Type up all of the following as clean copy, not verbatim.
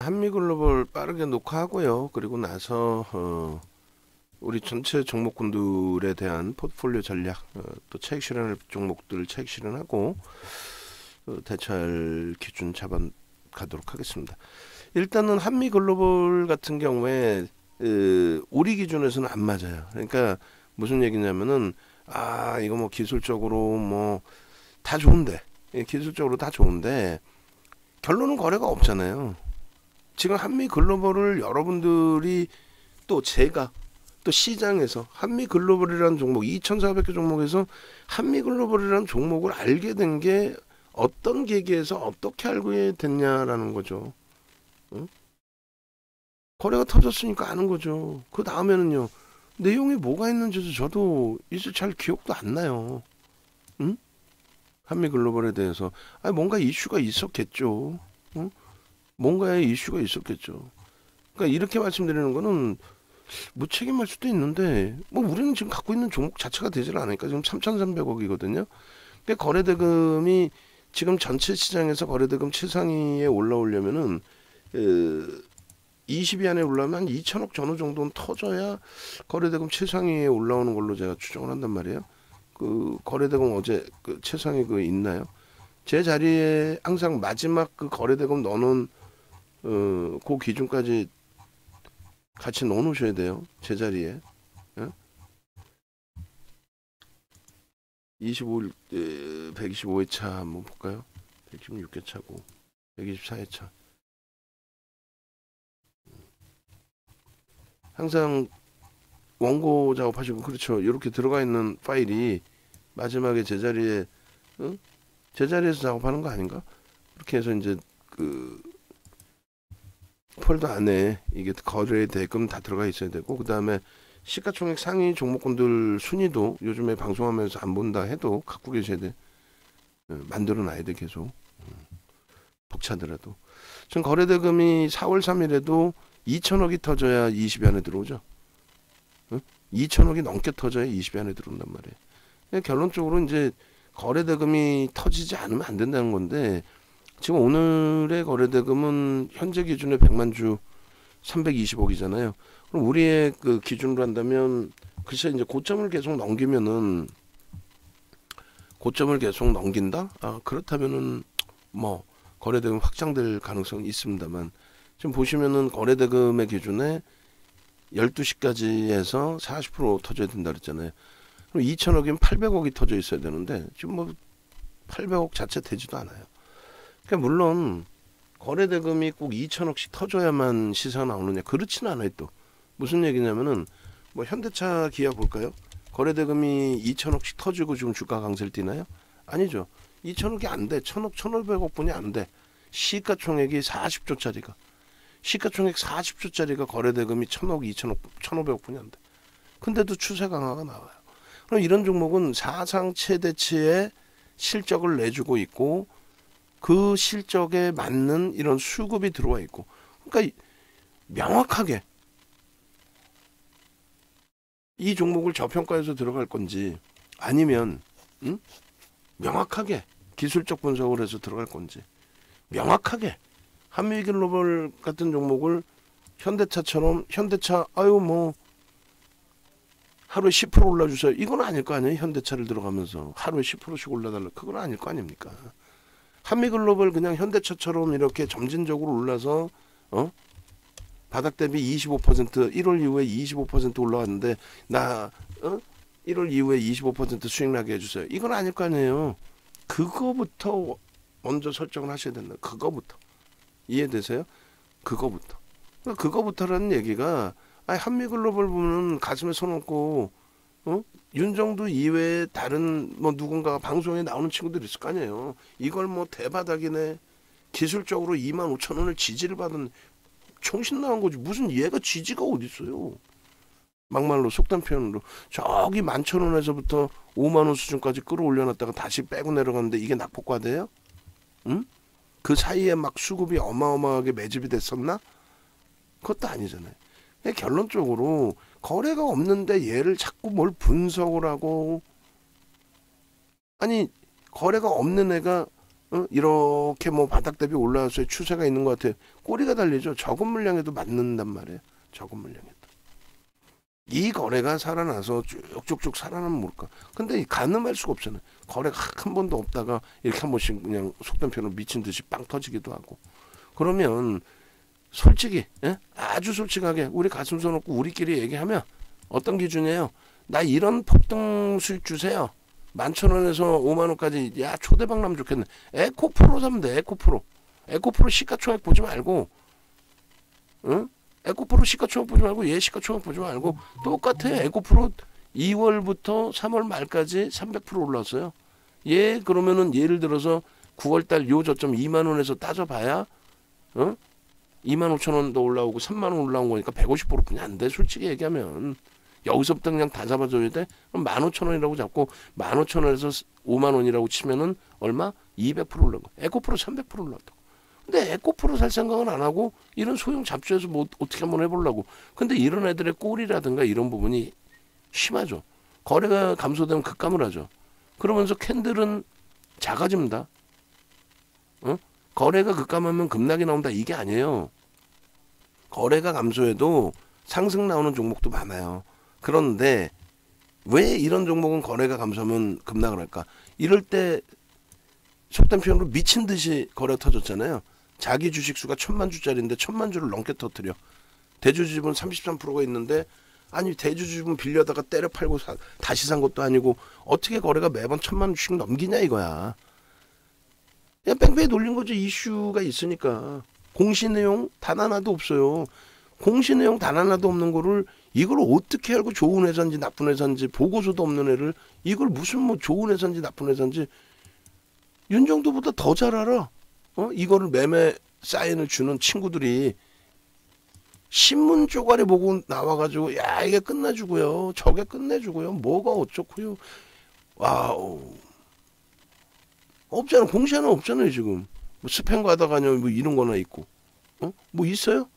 한미글로벌 빠르게 녹화하고요. 그리고 나서 우리 전체 종목군들에 대한 포트폴리오 전략, 또 차익 실현할 종목들 차익 실현하고 대처할 기준 잡아 가도록 하겠습니다. 일단은 한미글로벌 같은 경우에 우리 기준에서는 안 맞아요. 그러니까 무슨 얘기냐면은 이거 뭐 기술적으로 뭐 다 좋은데, 기술적으로 다 좋은데 결론은 거래가 없잖아요. 지금 한미글로벌을 여러분들이 또 제가 또 시장에서 한미글로벌이라는 종목 2,400개 종목에서 한미글로벌이라는 종목을 알게 된 게 어떤 계기에서 어떻게 알게 됐냐라는 거죠. 응? 거래가 터졌으니까 아는 거죠. 그 다음에는요, 내용이 뭐가 있는지도 저도 이제 잘 기억도 안 나요. 응? 한미글로벌에 대해서 뭔가 이슈가 있었겠죠. 응? 뭔가의 이슈가 있었겠죠. 그러니까 이렇게 말씀드리는 거는 무책임할 수도 있는데 뭐 우리는 지금 갖고 있는 종목 자체가 되질 않으니까 지금 3,300억이거든요. 근데 거래대금이 지금 전체 시장에서 거래대금 최상위에 올라오려면은 20위 안에 올라오면 한 2천억 전후 정도는 터져야 거래대금 최상위에 올라오는 걸로 제가 추정을 한단 말이에요. 그 거래대금 어제 그 최상위 그 있나요? 제 자리에 항상 마지막 그 거래대금 넣어놓은 그 기준까지 같이 넣어놓으셔야 돼요. 제 자리에. 예? 25일 125회차 한번 볼까요? 116회 차고 124회 차. 항상 원고 작업하시고 그렇죠. 이렇게 들어가 있는 파일이 마지막에 제자리에 제자리에서 작업하는 거 아닌가? 그렇게 해서 이제 그 폴더 안에 이게 거래 대금 다 들어가 있어야 되고, 그 다음에 시가총액 상위 종목군들 순위도 요즘에 방송하면서 안 본다 해도 갖고 계셔야 돼. 만들어 놔야 돼 계속. 벅차더라도. 지금 거래대금이 4월 3일에도 2천억이 터져야 20위 안에 들어오죠. 2천억이 넘게 터져야 20위 안에 들어온단 말이에요. 결론적으로 이제 거래대금이 터지지 않으면 안 된다는 건데, 지금 오늘의 거래대금은 현재 기준에 100만 주 320억이잖아요. 그럼 우리의 그 기준으로 한다면 글쎄 이제 고점을 계속 넘기면은 고점을 계속 넘긴다? 그렇다면은 뭐 거래대금 확장될 가능성이 있습니다만, 지금 보시면은 거래대금의 기준에 12시까지 해서 40% 터져야 된다 그랬잖아요. 그럼 2천억이면 800억이 터져 있어야 되는데 지금 뭐 800억 자체 되지도 않아요. 그러니까 물론 거래대금이 꼭 2천억씩 터져야만 시세가 나오느냐, 그렇지는 않아요. 또 무슨 얘기냐면은 뭐 현대차 기아 볼까요? 거래대금이 2천억씩 터지고 지금 주가 강세를 띠나요? 아니죠. 2천억이 안 돼. 1천억 1,500억 분이 안 돼. 시가총액이 40조짜리가 시가총액 40조짜리가 거래대금이 1,000억 2천억 1,500억 분이 안 돼. 근데도 추세 강화가 나와요. 그럼 이런 종목은 사상 최대치의 실적을 내주고 있고 그 실적에 맞는 이런 수급이 들어와 있고, 그러니까 명확하게 이 종목을 저평가해서 들어갈 건지 아니면 명확하게 기술적 분석을 해서 들어갈 건지, 명확하게 한미글로벌 같은 종목을 현대차처럼 현대차 뭐 하루에 10% 올라주세요, 이건 아닐 거 아니에요. 현대차를 들어가면서 하루에 10%씩 올라달라, 그건 아닐 거 아닙니까? 한미글로벌 그냥 현대차처럼 이렇게 점진적으로 올라서 바닥 대비 25% 1월 이후에 25% 올라왔는데 나 1월 이후에 25% 수익 나게 해주세요, 이건 아닐 거 아니에요. 그거부터 먼저 설정을 하셔야 된다. 그거부터 이해되세요? 그거부터. 그거부터라는 얘기가 한미글로벌 보면 가슴에 손 얹고 윤정도 이외에 다른 뭐 누군가 방송에 나오는 친구들 있을 거 아니에요. 이걸 뭐 대바닥이네, 기술적으로 25,000원을 지지를 받은, 정신 나간 거지. 무슨 얘가 지지가 어디 있어요. 막말로 속단 표현으로 저기 11,000원에서부터 5만원 수준까지 끌어올려놨다가 다시 빼고 내려갔는데 이게 낙폭과대예요? 응? 그 사이에 막 수급이 어마어마하게 매집이 됐었나? 그것도 아니잖아요. 결론적으로 거래가 없는데 얘를 자꾸 뭘 분석을 하고, 아니 거래가 없는 애가 이렇게 뭐 바닥 대비 올라와서 추세가 있는 것 같아요. 꼬리가 달리죠. 적은 물량에도 맞는단 말이에요. 적은 물량에도. 이 거래가 살아나서 쭉쭉쭉 살아나면 모를까. 근데 가늠할 수가 없잖아요. 거래가 한 번도 없다가 이렇게 한 번씩 그냥 속된 표현으로 미친 듯이 빵 터지기도 하고. 그러면 솔직히 아주 솔직하게 우리 가슴 서 놓고 우리끼리 얘기하면 어떤 기준이에요? 나 이런 폭등 수익 주세요. 11,000원에서 50,000원까지 야 초대박 나면 좋겠네. 에코프로 사면 돼. 에코프로. 에코프로 시가총액 보지 말고 응? 에코프로 시가총액 보지 말고 얘 시가총액 보지 말고 똑같아. 에코프로 2월부터 3월 말까지 300% 올랐어요. 얘 그러면은 예를 들어서 9월달 요 저점 2만원에서 따져봐야 25,000원도 올라오고 3만원 올라온 거니까 150%뿐이 안 돼. 솔직히 얘기하면 여기서부터 그냥 다 잡아줘야 돼. 그럼 15,000원이라고 잡고 15,000원에서 5만원이라고 치면은 얼마? 200% 올라고. 에코프로 300% 올랐다고. 근데 에코프로 살 생각은 안 하고 이런 소형 잡주에서 뭐 어떻게 한번 해보려고. 근데 이런 애들의 꼴이라든가 이런 부분이 심하죠. 거래가 감소되면 급감을 하죠. 그러면서 캔들은 작아집니다. 거래가 급감하면 급락이 나온다 이게 아니에요. 거래가 감소해도 상승 나오는 종목도 많아요. 그런데 왜 이런 종목은 거래가 감소하면 급락을 할까? 이럴 때 속된 표현으로 미친 듯이 거래 터졌잖아요. 자기 주식수가 1,000만 주짜리인데 1,000만 주를 넘게 터뜨려. 대주주집은 33%가 있는데 아니 대주주집은 빌려다가 때려 팔고 다시 산 것도 아니고 어떻게 거래가 매번 1,000만 주씩 넘기냐 이거야. 그냥 뺑뺑이 돌린 거죠. 이슈가 있으니까. 공시 내용 단 하나도 없어요. 공시 내용 단 하나도 없는 거를 이걸 어떻게 알고 좋은 회사인지 나쁜 회사인지 보고서도 없는 애를 이걸 무슨 뭐 좋은 회사인지 나쁜 회사인지 윤정도보다 더 잘 알아. 이거를 매매 사인을 주는 친구들이 신문 쪼가리 보고 나와가지고 야 이게 끝내주고요. 저게 끝내주고요. 뭐가 어쩌고요. 와우. 없잖아. 공시 하나 없잖아요 지금. 뭐 스팸 가다가냐 뭐 이런 거나 있고. 뭐 있어요?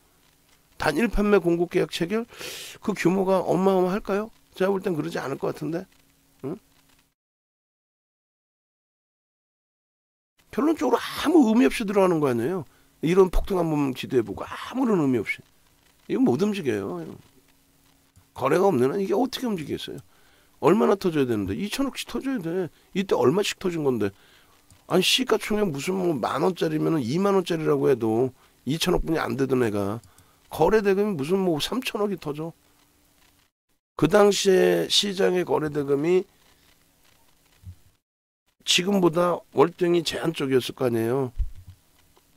단일 판매 공급 계약 체결 그 규모가 어마어마할까요? 제가 볼 땐 그러지 않을 것 같은데. 결론적으로 아무 의미 없이 들어가는 거 아니에요. 이런 폭등 한번 기대해보고 아무런 의미 없이. 이거 못 움직여요. 거래가 없는 한 이게 어떻게 움직이겠어요. 얼마나 터져야 되는데 2천억씩 터져야 돼. 이때 얼마씩 터진 건데. 아니 시가총액 무슨 뭐 10,000원짜리면 20,000원짜리라고 해도 2천억뿐이 안 되던 애가 거래대금이 무슨 뭐 3천억이 터져. 그 당시에 시장의 거래대금이 지금보다 월등히 제한적이었을 거 아니에요.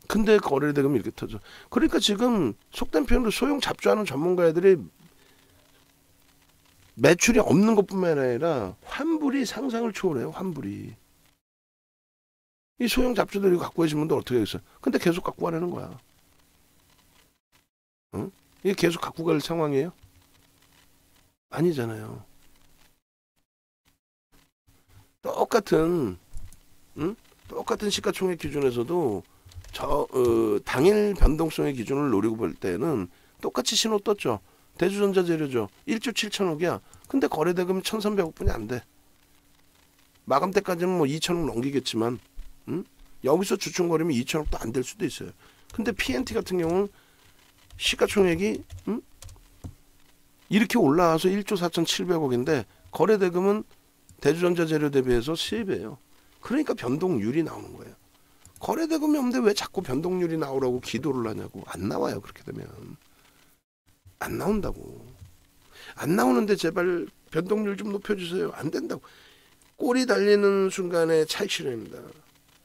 근데 거래대금이 이렇게 터져. 그러니까 지금 속된 표현으로 소형 잡주하는 전문가들이 매출이 없는 것뿐만 아니라 환불이 상상을 초월해요. 환불이. 이 소형 잡주들이 갖고 계신 분들 어떻게 하겠어요. 근데 계속 갖고 가려는 거야. 이게 계속 갖고 갈 상황이에요? 아니잖아요. 똑같은 시가총액 기준에서도 당일 변동성의 기준을 노리고 볼 때는 똑같이 신호 떴죠. 대주전자 재료죠. 1조 7천억이야. 근데 거래대금이 1,300억뿐이 안 돼. 마감 때까지는 뭐 2천억 넘기겠지만 여기서 주춤거리면 2천억도 안 될 수도 있어요. 근데 PNT 같은 경우는 시가총액이 이렇게 올라와서 1조 4,700억인데 거래대금은 대주전자 재료 대비해서 3배예요. 그러니까 변동률이 나오는 거예요. 거래대금이 없는데 왜 자꾸 변동률이 나오라고 기도를 하냐고. 안 나와요. 그렇게 되면. 안 나온다고. 안 나오는데 제발 변동률 좀 높여주세요. 안 된다고. 꼬리 달리는 순간에 차익 실현입니다.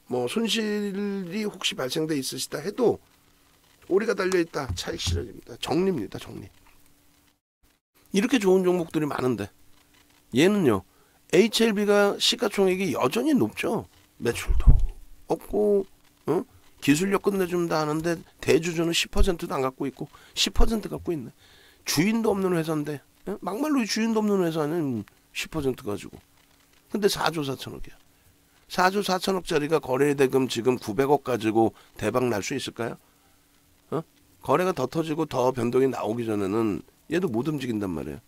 뭐 손실이 혹시 발생돼 있으시다 해도 꼬리가 달려있다. 차익 실현입니다. 정리입니다. 정리. 이렇게 좋은 종목들이 많은데 얘는요. HLB가 시가총액이 여전히 높죠. 매출도 없고 기술력 끝내준다 하는데 대주주는 10%도 안 갖고 있고 10% 갖고 있네. 주인도 없는 회사인데 막말로 주인도 없는 회사는 10% 가지고 근데 4조 4천억이야. 4조 4천억짜리가 거래대금 지금 900억 가지고 대박 날 수 있을까요? 거래가 더 터지고 더 변동이 나오기 전에는 얘도 못 움직인단 말이에요.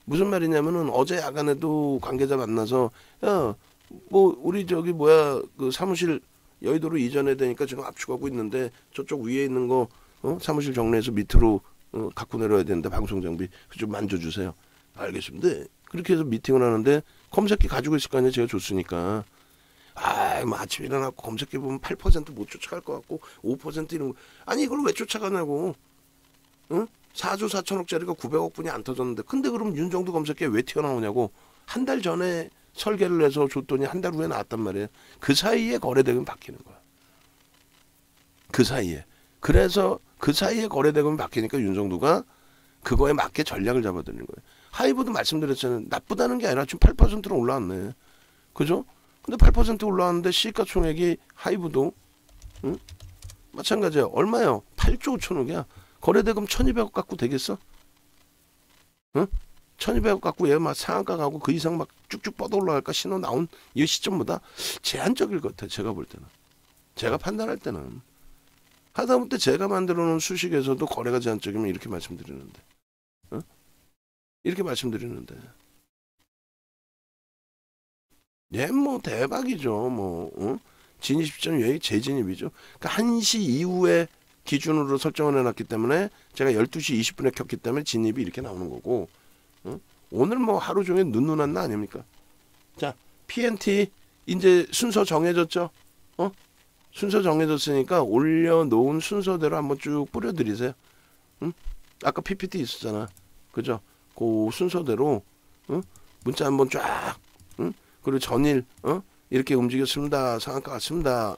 무슨 말이냐면은 어제 야간에도 관계자 만나서 야 뭐 우리 저기 뭐야 그 사무실 여의도로 이전해야 되니까 지금 압축하고 있는데 저쪽 위에 있는 거 사무실 정리해서 밑으로 갖고 내려야 되는데 방송 장비 좀 만져주세요. 알겠습니다. 그렇게 해서 미팅을 하는데 검색기 가지고 있을 거 아니에요. 제가 줬으니까. 뭐 아침에 일어나고 검색기 보면 8%못 쫓아갈 것 같고 5% 이런 거. 아니 이걸 왜 쫓아가냐고. 응? 4조 4천억짜리가 900억 분이 안 터졌는데 근데 그럼 윤정도 검색기에 왜 튀어나오냐고. 한 달 전에 설계를 해서 줬더니 한 달 후에 나왔단 말이에요. 그 사이에 거래대금이 바뀌는 거야. 그 사이에. 그래서 그 사이에 거래대금이 바뀌니까 윤정도가 그거에 맞게 전략을 잡아드리는 거예요. 하이브도 말씀드렸잖아요. 나쁘다는 게 아니라 지금 8%로 올라왔네. 그죠? 근데 8% 올라왔는데 시가총액이 하이브도 응? 마찬가지야. 얼마요? 8조 5천억이야. 거래대금 1200억 갖고 되겠어? 응? 1200억 갖고 얘 막 상한가 가고 그 이상 막 쭉쭉 뻗어 올라갈까? 신호 나온 이 시점보다 제한적일 것 같아. 제가 볼 때는. 제가 판단할 때는. 하다못해 제가 만들어 놓은 수식에서도 거래가 제한적이면 이렇게 말씀드리는데. 응? 이렇게 말씀드리는데. 얘 뭐 대박이죠. 뭐 응? 진입 시점 여기 재진입이죠. 그러니까 1시 이후에 기준으로 설정을 해놨기 때문에 제가 12시 20분에 켰기 때문에 진입이 이렇게 나오는 거고 응? 오늘 뭐 하루 종일 눈누난 날 아닙니까? 자 PNT 이제 순서 정해졌죠? 순서 정해졌으니까 올려놓은 순서대로 한번 쭉 뿌려드리세요. 응? 아까 PPT 있었잖아. 그죠? 그 순서대로 응? 문자 한번 쫙 응? 그리고 전일 이렇게 움직였습니다. 상한가 갔습니다.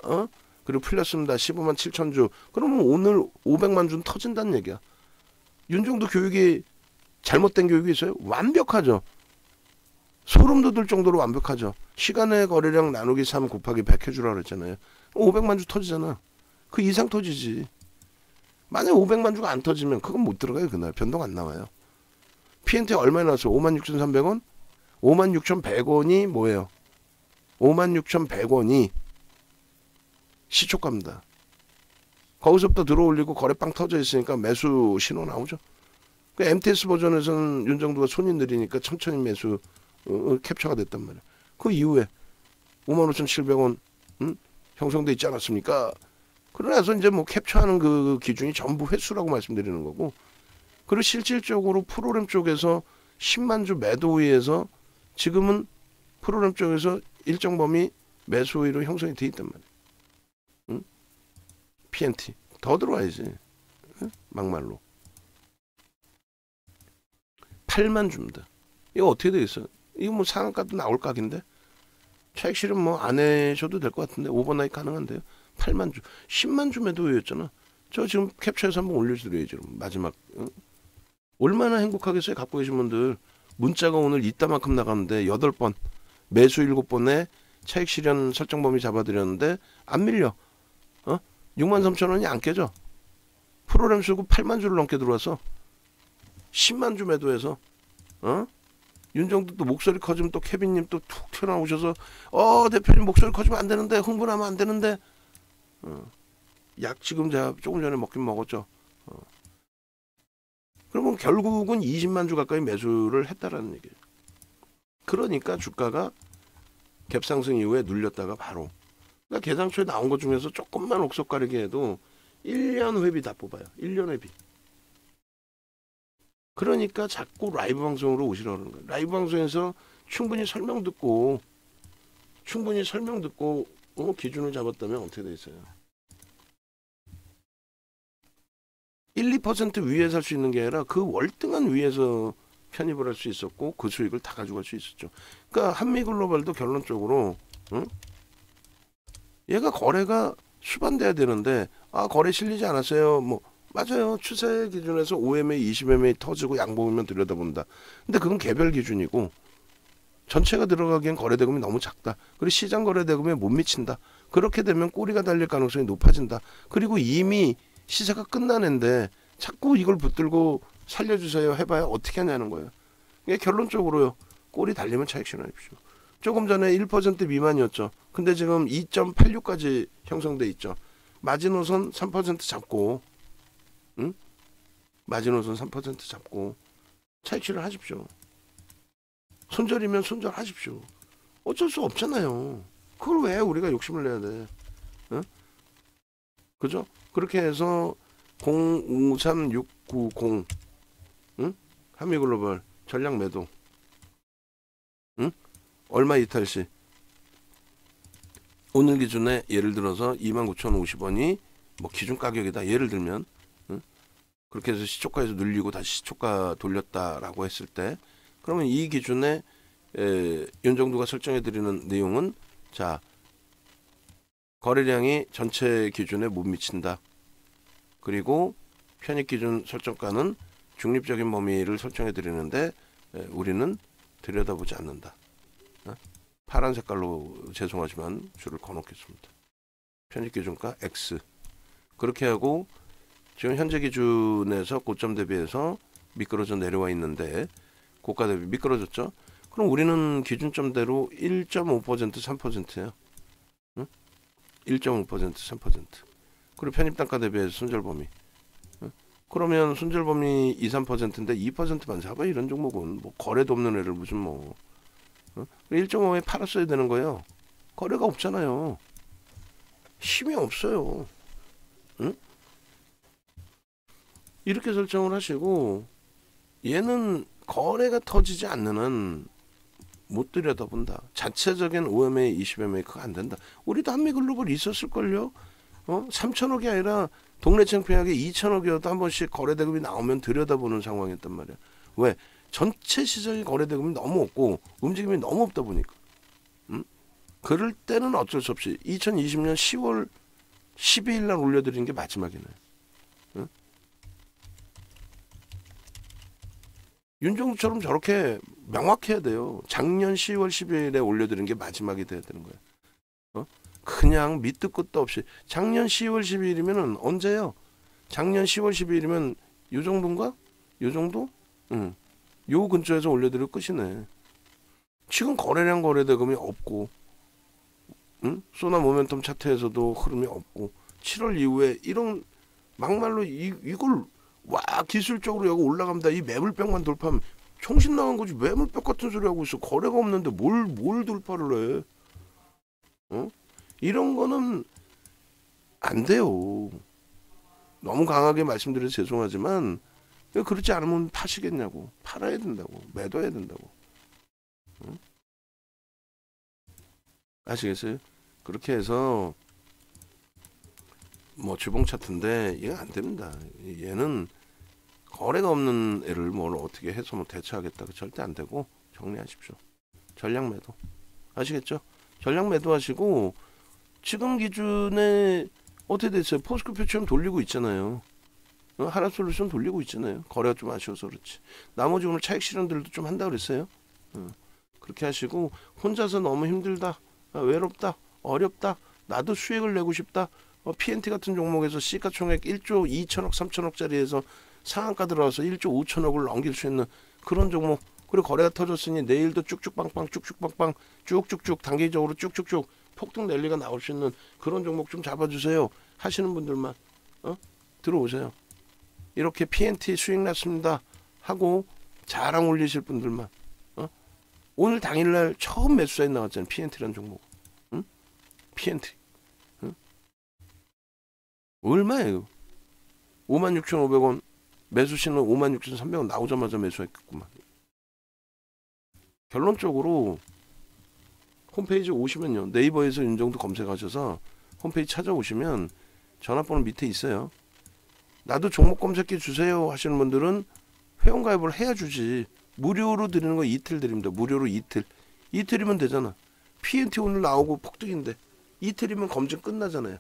그리고 풀렸습니다. 15만 7천 주. 그러면 오늘 500만 주는 터진다는 얘기야. 윤정도 교육이 잘못된 교육이 있어요? 완벽하죠. 소름 돋을 정도로 완벽하죠. 시간의 거래량 나누기 3 곱하기 100 해주라 그랬잖아요. 500만 주 터지잖아. 그 이상 터지지. 만약에 500만 주가 안 터지면 그건 못 들어가요. 그날 변동 안 나와요. PNT 얼마에 나왔어요? 56,300원? 56,100원이 뭐예요? 56,100원이 시초가입니다. 거기서부터 들어올리고 거래빵 터져 있으니까 매수 신호 나오죠. 그 MTS 버전에서는 윤정도가 손이 느리니까 천천히 매수 캡처가 됐단 말이에요. 그 이후에 55,700원 형성돼 있지 않았습니까? 그러나서 이제 뭐 캡처하는 그 기준이 전부 횟수라고 말씀드리는 거고, 그리고 실질적으로 프로그램 쪽에서 10만 주 매도 우위에서 지금은 프로그램 쪽에서 일정 범위 매수 우위로 형성이 돼 있단 말이에요. 응? PNT 더 들어와야지. 응? 막말로 8만 주입니다. 이거 어떻게 되겠어요? 이거 뭐 상한가도 나올 각인데 차익 실현 뭐 안 해셔도 될 것 같은데 오버나잇 가능한데요. 8만 주, 10만 주 매도였잖아. 저 지금 캡처해서 한번 올려드려야죠. 마지막 응? 얼마나 행복하겠어요. 갖고 계신 분들. 문자가 오늘 이따만큼 나갔는데 8번 매수 7번에 차익 실현 설정 범위 잡아드렸는데 안 밀려. 63,000원이 안 깨져. 프로그램 쓰고 8만 주를 넘게 들어와서 10만 주 매도해서 윤정도 또 목소리 커지면 또 케빈님 또 툭 튀어나오셔서 대표님 목소리 커지면 안 되는데 흥분하면 안 되는데 약 지금 제가 조금 전에 먹긴 먹었죠. 그러면 결국은 20만 주 가까이 매수를 했다라는 얘기예요. 그러니까 주가가 갭상승 이후에 눌렸다가 바로 그러니까 계상초에 나온 것 중에서 조금만 옥석 가리게 해도 1년 회비 다 뽑아요. 1년 회비. 그러니까 자꾸 라이브 방송으로 오시라고 그러는 거예요. 라이브 방송에서 충분히 설명 듣고 기준을 잡았다면 어떻게 돼 있어요? 1, 2% 위에 살 수 있는 게 아니라 그 월등한 위에서 편입을 할 수 있었고 그 수익을 다 가져갈 수 있었죠. 그러니까 한미글로벌도 결론적으로 얘가 거래가 수반돼야 되는데 거래 실리지 않았어요. 뭐 맞아요. 추세 기준에서 5MA, 20MA 터지고 양봉이면 들여다본다. 근데 그건 개별 기준이고 전체가 들어가기엔 거래대금이 너무 작다. 그리고 시장 거래대금에 못 미친다. 그렇게 되면 꼬리가 달릴 가능성이 높아진다. 그리고 이미 시세가 끝나는데 자꾸 이걸 붙들고 살려주세요 해봐야 어떻게 하냐는 거예요. 이게 결론적으로요. 꼬리 달리면 차익 실현하십시오. 조금 전에 1% 미만이었죠. 근데 지금 2.86까지 형성돼 있죠. 마지노선 3% 잡고 마지노선 3% 잡고 차익 실현하십시오. 손절이면 손절하십시오. 어쩔 수 없잖아요. 그걸 왜 우리가 욕심을 내야 돼? 어? 그죠? 그렇게 해서 053690 응? 한미글로벌 전략 매도 응? 얼마 이탈시 오늘 기준에 예를 들어서 29,050원이 뭐 기준 가격이다. 예를 들면 응? 그렇게 해서 시초가에서 눌리고 다시 시초가 돌렸다라고 했을 때 그러면 이 기준에 윤정두가 설정해 드리는 내용은 자 거래량이 전체 기준에 못 미친다. 그리고 편입 기준 설정가는 중립적인 범위를 설정해 드리는데 우리는 들여다보지 않는다. 파란 색깔로 죄송하지만 줄을 거놓겠습니다. 편입 기준가 X 그렇게 하고 지금 현재 기준에서 고점 대비해서 미끄러져 내려와 있는데 고가 대비 미끄러졌죠. 그럼 우리는 기준점대로 1.5% 3%예요. 응? 1.5% 3% 그리고 편입단가 대비해서 손절범위 그러면 손절범위 2, 3%인데 2%만 잡아 이런 종목은 뭐 거래도 없는 애를 무슨 뭐 1.5에 팔았어야 되는 거예요. 거래가 없잖아요. 힘이 없어요. 응? 이렇게 설정을 하시고 얘는 거래가 터지지 않는 한 못 들여다본다. 자체적인 OMA, 20MA 그거 안 된다. 우리도 한미글로벌 있었을걸요. 3천억이 아니라 동네 창피하게 2천억이어도 한 번씩 거래대금이 나오면 들여다보는 상황이었단 말이야. 왜? 전체 시장의 거래대금이 너무 없고 움직임이 너무 없다 보니까. 그럴 때는 어쩔 수 없이 2020년 10월 12일 날 올려드리는 게 마지막이네. 윤정수처럼 저렇게 명확해야 돼요. 작년 10월 12일에 올려드리는 게 마지막이 돼야 되는 거예요. 그냥 밑도 끝도 없이 작년 10월 12일이면은 언제요? 작년 10월 12일이면 요 정도인가? 요 정도? 요 근처에서 올려드릴 끝이네. 지금 거래량 거래대금이 없고 소나 모멘텀 차트에서도 흐름이 없고 7월 이후에 이런 막말로 이걸 와 기술적으로 여기 올라갑니다. 이 매물벽만 돌파하면 정신 나간 거지. 매물벽 같은 소리 하고 있어. 거래가 없는데 뭘 돌파를 해? 이런 거는 안 돼요. 너무 강하게 말씀드려서 죄송하지만 그렇지 않으면 파시겠냐고. 팔아야 된다고. 매도해야 된다고. 아시겠어요? 그렇게 해서 뭐 주봉 차트인데 이거 안 됩니다. 얘는 거래가 없는 애를 뭘 어떻게 해서 뭐 대처하겠다. 절대 안 되고 정리하십시오. 전략 매도. 아시겠죠? 전략 매도하시고 지금 기준에 어떻게 됐어요? 포스코 표처럼 돌리고 있잖아요. 하나솔루션 돌리고 있잖아요. 거래가 좀 아쉬워서 그렇지. 나머지 오늘 차익 실현들도 좀 한다 그랬어요. 그렇게 하시고 혼자서 너무 힘들다. 외롭다. 어렵다. 나도 수익을 내고 싶다. PNT 같은 종목에서 시가총액 1조 2천억 3천억짜리에서 상한가 들어와서 1조 5천억을 넘길 수 있는 그런 종목. 그리고 거래가 터졌으니 내일도 쭉쭉빵빵 쭉쭉빵빵 쭉쭉쭉 단기적으로 쭉쭉쭉 폭등 랠리가 나올 수 있는 그런 종목 좀 잡아주세요. 하시는 분들만 들어오세요. 이렇게 PNT 수익 났습니다 하고 자랑 올리실 분들만 오늘 당일날 처음 매수사인 나왔잖아요. PNT라는 종목. PNT 얼마예요? 56,500원 매수신은 56,300원 나오자마자 매수했겠구만. 결론적으로 홈페이지 오시면요. 네이버에서 윤정두 검색하셔서 홈페이지 찾아오시면 전화번호 밑에 있어요. 나도 종목 검색해 주세요 하시는 분들은 회원가입을 해야 주지. 무료로 드리는 거 이틀 드립니다. 무료로 이틀. 이틀이면 되잖아. PNT 오늘 나오고 폭등인데 이틀이면 검증 끝나잖아요.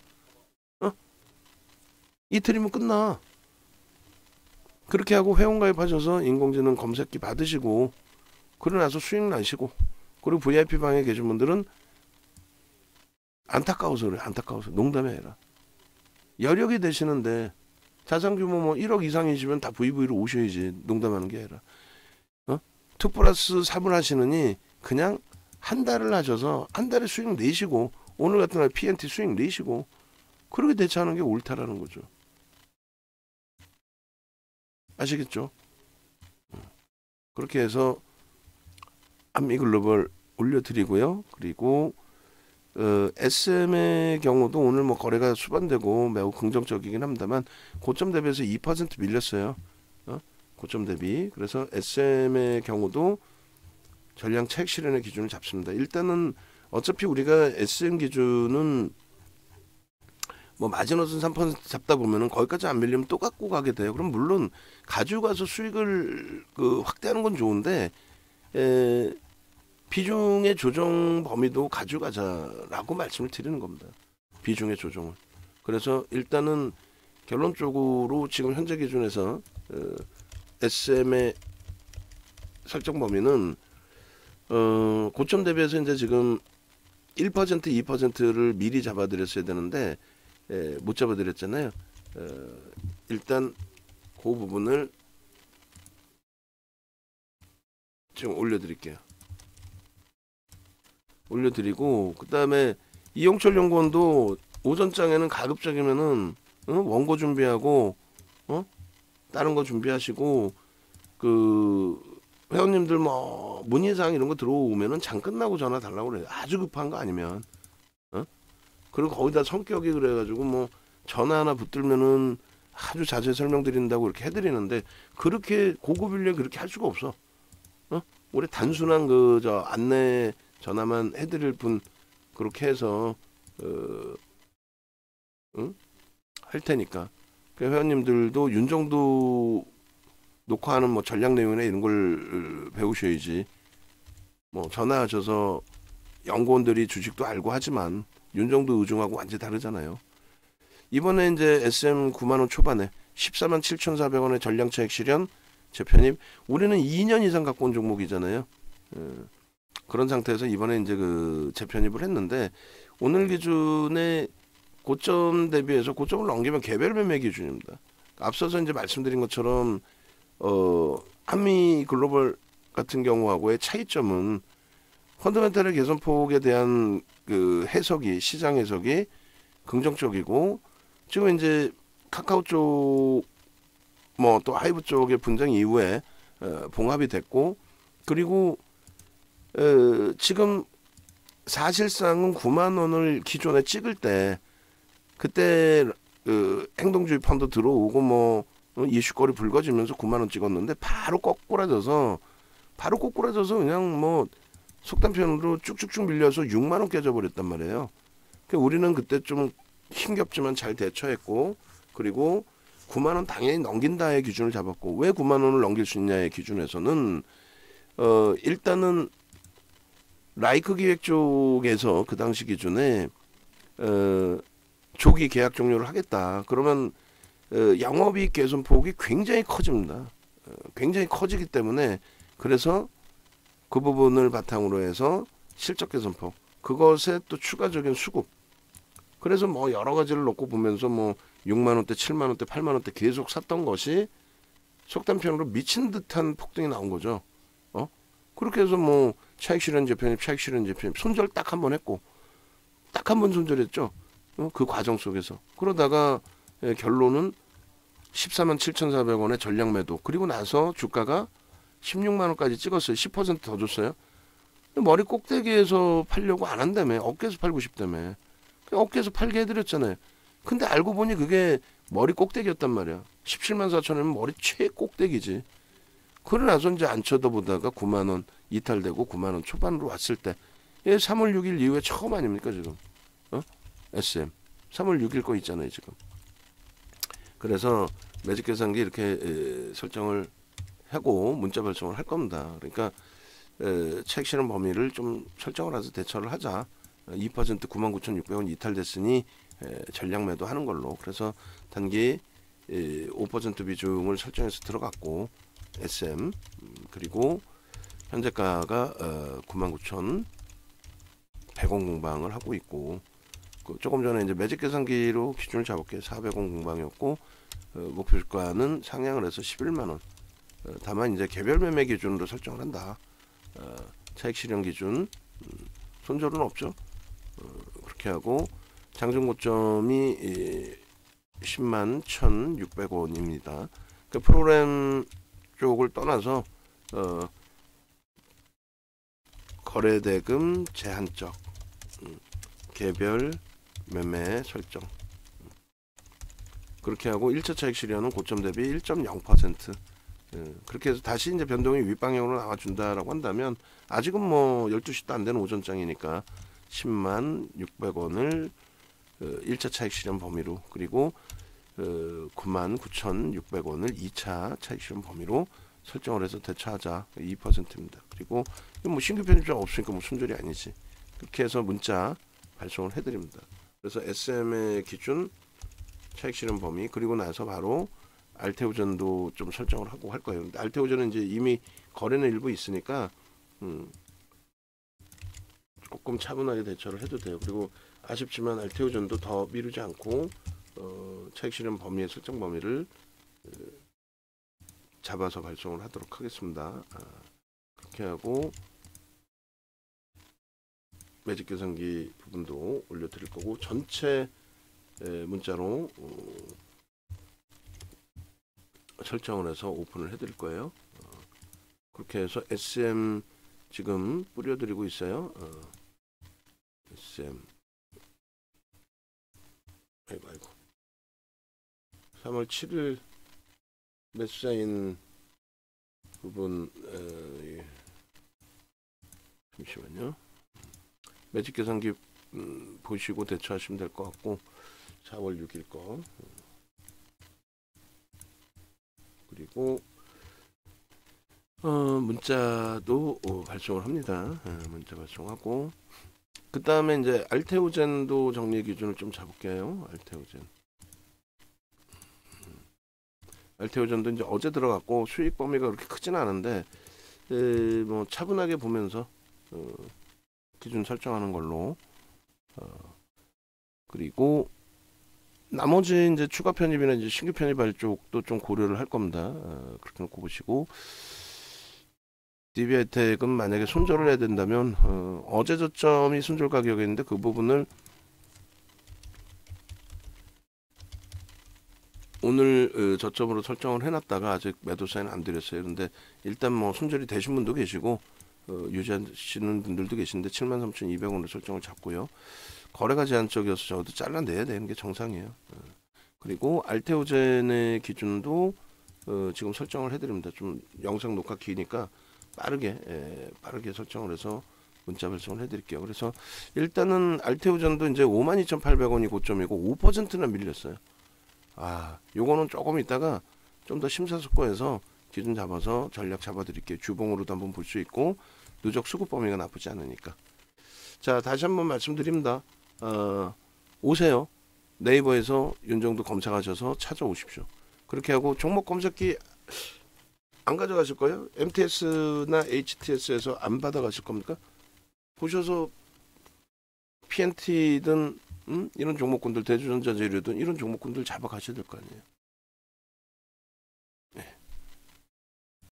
이틀이면 끝나. 그렇게 하고 회원가입하셔서 인공지능 검색기 받으시고 그러고 나서 수익 나시고 그리고 VIP 방에 계신 분들은 안타까워서 그래. 안타까워서. 농담이 아니라 여력이 되시는데 자산규모 뭐 1억 이상이시면 다 VV로 오셔야지. 농담하는 게 아니라 2+3을 하시느니 그냥 한 달을 하셔서 한 달에 수익 내시고 오늘 같은 날 PNT 수익 내시고 그렇게 대처하는 게 옳다라는 거죠. 아시겠죠? 그렇게 해서 한미글로벌 올려드리고요. 그리고 SM의 경우도 오늘 뭐 거래가 수반되고 매우 긍정적이긴 합니다만 고점 대비해서 2% 밀렸어요. 고점 대비. 그래서 SM의 경우도 전량 차익 실현의 기준을 잡습니다. 일단은 어차피 우리가 SM 기준은 뭐 마지노선 3% 잡다 보면은 거기까지 안 밀리면 또 갖고 가게 돼요. 그럼 물론 가지고 가서 수익을 확대하는 건 좋은데 비중의 조정 범위도 가져가자라고 말씀을 드리는 겁니다. 비중의 조정을. 그래서 일단은 결론적으로 지금 현재 기준에서 SM의 설정 범위는 고점 대비해서 이제 지금 1% 2%를 미리 잡아드렸어야 되는데 못 잡아드렸잖아요. 일단 그 부분을 지금 올려드릴게요. 올려드리고 그 다음에 이용철 연구원도 오전장에는 가급적이면은 원고 준비하고 다른 거 준비하시고 그 회원님들 뭐 문의사항 이런 거 들어오면은 장 끝나고 전화 달라고 그래요. 아주 급한 거 아니면 그리고 거기다 성격이 그래가지고 뭐 전화 하나 붙들면은 아주 자세히 설명드린다고 이렇게 해드리는데 그렇게 고급 인력 그렇게 할 수가 없어. 우리 단순한 그 저 안내 전화만 해드릴 분 그렇게 해서 할 테니까 그 회원님들도 윤정도 녹화하는 뭐 전략 내용이나 이런 걸 배우셔야지. 뭐 전화하셔서 연구원들이 주식도 알고 하지만 윤정도 의중하고 완전히 다르잖아요. 이번에 이제 SM 9만원 초반에 14만 7,400원의 전량 차익 실현 재편입. 우리는 2년 이상 갖고 온 종목이잖아요. 그런 상태에서 이번에 이제 그 재편입을 했는데 오늘 기준에 고점 대비해서 고점을 넘기면 개별 매매 기준입니다. 앞서서 이제 말씀드린 것처럼 한미 글로벌 같은 경우하고의 차이점은 펀더멘탈의 개선폭에 대한 그 해석이 시장 해석이 긍정적이고 지금 이제 카카오 쪽 뭐 또 하이브 쪽의 분쟁 이후에 봉합이 됐고 그리고 지금 사실상은 9만 원을 기존에 찍을 때 그때 행동주의 펀드 들어오고 뭐 이슈거리 불거지면서 9만 원 찍었는데 바로 꼬꾸라져서 그냥 뭐 속단 표현으로 쭉쭉쭉 밀려서 6만 원 깨져버렸단 말이에요. 그러니까 우리는 그때 좀 힘겹지만 잘 대처했고 그리고 9만 원 당연히 넘긴다의 기준을 잡았고 왜 9만 원을 넘길 수 있냐의 기준에서는 일단은 라이크 기획 쪽에서 그 당시 기준에 조기 계약 종료를 하겠다. 그러면 영업이익 개선 폭이 굉장히 커집니다. 굉장히 커지기 때문에 그래서 그 부분을 바탕으로 해서 실적 개선폭 그것에 또 추가적인 수급 그래서 뭐 여러 가지를 놓고 보면서 뭐 6만 원대, 7만 원대, 8만 원대 계속 샀던 것이 속단 표현으로 미친 듯한 폭등이 나온 거죠. 그렇게 해서 뭐 차익 실현 재편입 손절 딱 한 번 했고 딱 한 번 손절했죠. 그 과정 속에서 그러다가 결론은 14만 7,400원의 전량 매도 그리고 나서 주가가 16만 원까지 찍었어요. 10%더 줬어요. 머리 꼭대기에서 팔려고 안 한다며. 어깨에서 팔고 싶다며. 어깨에서 팔게 해드렸잖아요. 근데 알고 보니 그게 머리 꼭대기였단 말이야. 17만 4천원이면 머리 최꼭대기지. 그러고 나서 이제 안 쳐다보다가 9만 원 이탈되고 9만 원 초반으로 왔을 때 3월 6일 이후에 처음 아닙니까 지금? SM 3월 6일 거 있잖아요 지금. 그래서 매직 계산기 이렇게 설정을 하고 문자 발송을 할 겁니다. 그러니까 차익 실현 범위를 좀 설정을 해서 대처를 하자. 2% 99,600원 이탈됐으니 전량 매도 하는 걸로. 그래서 단기 5% 비중을 설정해서 들어갔고 SM 그리고 현재가가 99,100원 공방을 하고 있고 조금 전에 이제 매직 계산기로 기준을 잡을게요. 400원 공방이었고 목표 주가는 상향을 해서 11만 원. 다만 이제 개별 매매 기준으로 설정을 한다. 차익 실현 기준 손절은 없죠. 그렇게 하고 장중 고점이 10만 1,600원입니다. 그 프로그램 쪽을 떠나서 거래대금 제한적, 개별 매매 설정. 그렇게 하고 1차 차익 실현은 고점 대비 1.0%. 그렇게 해서 다시 이제 변동이 윗방향으로 나와준다라고 한다면, 아직은 뭐 12시도 안 되는 오전장이니까 10만 600원을 1차 차익 실현 범위로, 그리고 99,600원을 2차 차익 실현 범위로 설정을 해서 대처하자. 2%입니다. 그리고 뭐 신규 편입자 없으니까 뭐 손절이 아니지. 그렇게 해서 문자 발송을 해드립니다. 그래서 SM의 기준 차익 실현 범위, 그리고 나서 바로 알테오전도 좀 설정을 하고 할 거예요. 근데 알테오전은 이제 이미 거래는 일부 있으니까 조금 차분하게 대처를 해도 돼요. 그리고 아쉽지만 알테오전도 더 미루지 않고 차익 실현 범위의 설정 범위를 잡아서 발송을 하도록 하겠습니다. 그렇게 하고 매직 계산기 부분도 올려드릴 거고, 전체 문자로 설정을 해서 오픈을 해드릴 거예요. 그렇게 해서 SM 지금 뿌려드리고 있어요. SM 아이고 3월 7일 매수자인 부분, 잠시만요. 매직 계산기 보시고 대처하시면 될 것 같고, 4월 6일 거, 그리고 문자도 발송을 합니다. 문자 발송하고, 그 다음에 이제 알테오젠도 정리 기준을 좀 잡을게요. 알테오전도 이제 어제 들어갔고 수익 범위가 그렇게 크지는 않은데 뭐 차분하게 보면서 기준 설정하는 걸로, 그리고 나머지 이제 추가 편입이나 이제 신규 편입할 쪽도 좀 고려를 할 겁니다. 그렇게 놓고 보시고, DB 혜택은 만약에 손절을 해야 된다면 어제 저점이 손절 가격이었는데 그 부분을 오늘 저점으로 설정을 해놨다가 아직 매도 사인은 안 드렸어요. 그런데 일단 뭐 손절이 되신 분도 계시고 유지하시는 분들도 계신데 73,200원으로 설정을 잡고요. 거래가 제한적이어서 저도 잘라내야 되는 게 정상이에요. 그리고 알테오젠의 기준도 지금 설정을 해드립니다. 좀 영상 녹화 기니까 빠르게 설정을 해서 문자 발송을 해드릴게요. 그래서 일단은 알테오전도 이제 52,800원이 고점이고 5%나 밀렸어요. 요거는 조금 있다가 좀 더 심사숙고해서 기준 잡아서 전략 잡아드릴게요. 주봉으로도 한번 볼 수 있고 누적 수급 범위가 나쁘지 않으니까. 자, 다시 한번 말씀드립니다. 오세요. 네이버에서 윤정도 검색하셔서 찾아오십시오. 그렇게 하고 종목 검색기 안 가져가실 거예요? MTS나 HTS에서 안 받아가실 겁니까? 보셔서 PNT든 이런 종목군들, 대주전자재료든 이런 종목군들 잡아가셔야 될 거 아니에요.